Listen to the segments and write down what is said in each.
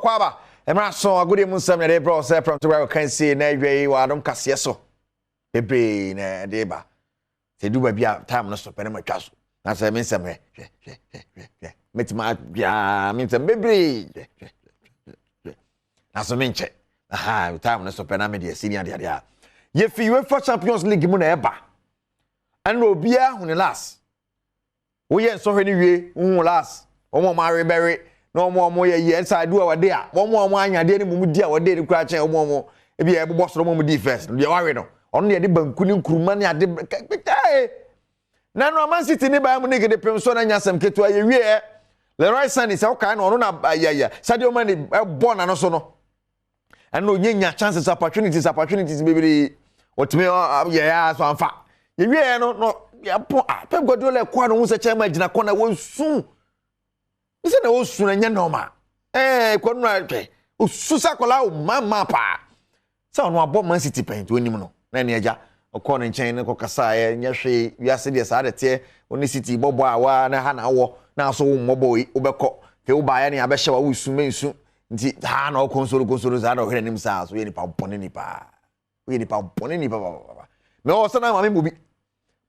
kwaba emra so agudi mu nsam na de bro say Premtobre Kasee na adwai wa Adom Kasee so bebre na de ba se du ba bia time no stop na matwa so na say me nsam metima bia me nsam bebre na so me nche aha time no stop na me de senior de a ye fi UEFA Champions League mu na eba and obia hu ne last wo ye so hwe ni wie hu last omo ma reberry no mo ye inside do our day a mo anyade ni mumu di a wode ni kura chen mo e bia e bobo soro mo di first no de wawe no ono ye de banku ni nkuruma ni ade na no Man City ni ba mu ni gede pem so na nyasam ketu aye wie Leroy Sané se o kai no ono na ayaya Sadio Mane born na no so no and no nya chances opportunities baby otime ya so amfa ye wie no ya po Pep Guardiola kwa no hu se chema gina kona wonsu ise na osu na nya normal kwa no atwe osu sakola o mama pa sa ono abo Man City pen to onim no na ne aja okọ ne nchen ne kokasa nya hwe wiase de sa adete oni City bobo awa na ha na wo na so wo mbobo yi obekọ ke wo ba ya ne abehye wa osu mensu nti ha na okonsolo za na ohre nim sa so ye nipa bone nipa baba me o sana mama mo bi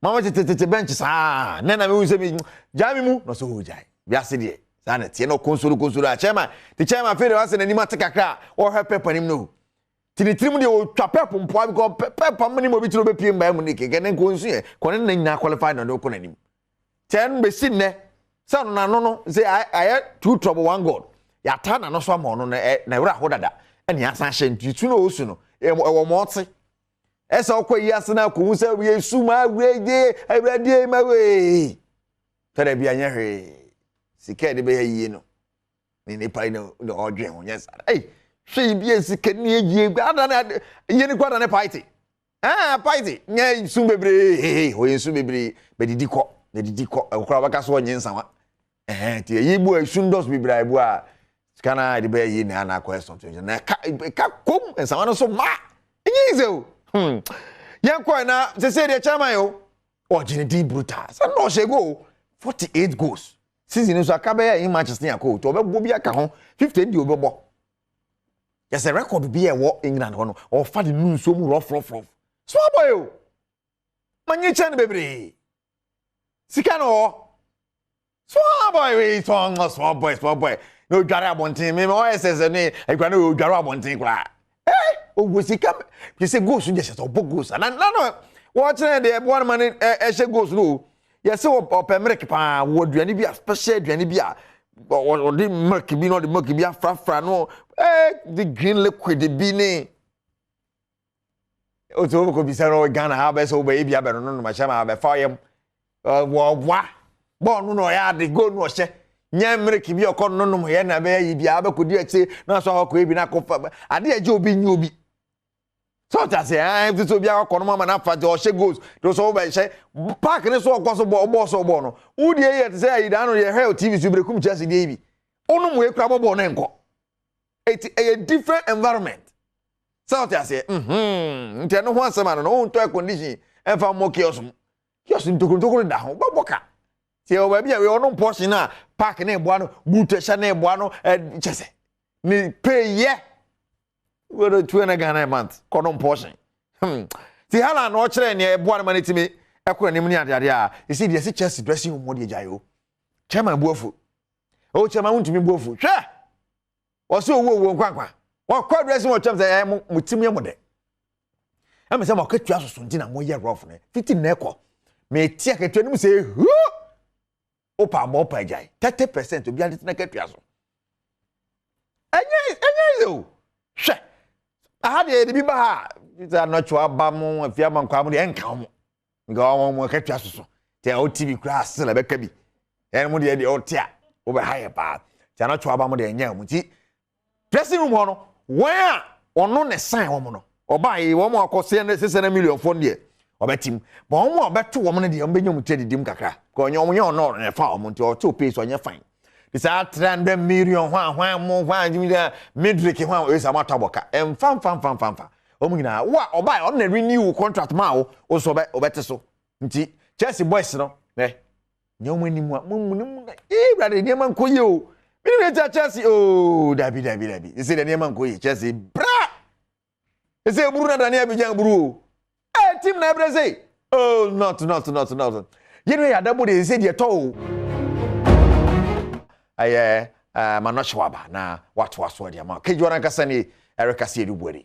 mama tete bench sa na me wo se mi jami mu no so ho jai wiase de sana tie no konsolo a chairman the chairman fere wase na nima tekakra o he pep anim no tinitrim de o twa pep mpo because pep amani mo bi tiro be pie mba mu ne keke ne konsu e kone na nyina qualify na do konanim ten be sin ne sa no say I two trouble one god ya ta na no so ma no na wura hodada ene asan hye ntutu no osu no e wo moti esa okoyi asena ko hu se we su ma wede awrade ma we tere bia nya hwe sika de be yie no ni pai no odwen ho nyesa hwe bia sika ni yie ada na yie ni kwada ne party party nya su bebre ho yin su bebre be didi ko okra baka so nyensa wa ti yi bu asu ndos bebre bu a kana de be yie na na question to na ka kom ensa wa no so ma nyize yankwa na se de chairman yo ojini brutal so no shego 48 goals season so akabe in Manchester yakọ to obegbo bi aka ho 50 di obegbo yes a record bi e wo England ho no o fa de nu so mu rough so boy o manyi chen bebre sika no so boy we so boy no dware abonten me o ss ni ekwa no dware abonten kura o sika you say goals just so goals na no watch the one man e goals no yes o pemrek pa wo duane bi special duane bi a o di milk bi no the milk bi afrafra no the green liquid bi ni o to ko bi say no Ghana ha be so be bi abero no ma chama be fire wo no no ya de go no hye nya milk bi okọ no no ye na be yi bi abekodi achi na so akọ ebi na kofa ade aje obi nyi obi so that say so bia akọ no mama na fa je o hye goals do so be hye park ni so okọ so bo no udi ye te say ida no ye hell TV so brekum Chelsea dey bi onu mu ekura bo no enko it a different environment so that say nte no ho asema no on to a condition e fa mo kiosum ntokoro da ho boboka tie o ba bia we onu portion na park na ebo ano buta sha na ebo ano chese ni pay ye we do 2 Ghana month kono portion ti hala na o kire ne ebo ano manitimi ekora nim ni ade a you see the Chelsea dressing room mode jayo chairman buofu o chairman untimi buofu hwe o se owo kwankwa o kwa dressing room chairman say mutim ye mode am say mo ketua soso ntina mo ye rough ne 15 na ekọ me tie ketua nim say opa mo pa jai 30% obi ade na ketua so enye zo hwe aha de bi ba ha ita no chwa ba mo afia man kwa mo de enka mo nga mo ketua so te o TV class la be ka bi en mo de o tia o be haye pa te no chwa ba mo de enya mo ti dressing room no wan ono ne sign wo mo no oba yi wo mo akose ne 6 million fon de obetim but wo mo obeto wo mo ne de o benyo mo te didim kakra ko onyo mo nye ono ne fa wo mo nti o to pay so onye fine this 300 million hwan mo hwan jimi da midweek hwan o sama taboka fam o mu nyina wa oba on na renew contract ma o so obete so nti Chelsea boys no nyomo ni mu brother ni man koye o Me no Chelsea oh dabi. You say the name man go Chelsea bra. You say buru na Daniel Bijan buru. Eh team na Brazil. Oh not. You know ya double dey say dey to. Aye manachwaba na watu waswadi ama. Kejwana Kasee Kasee du bweri.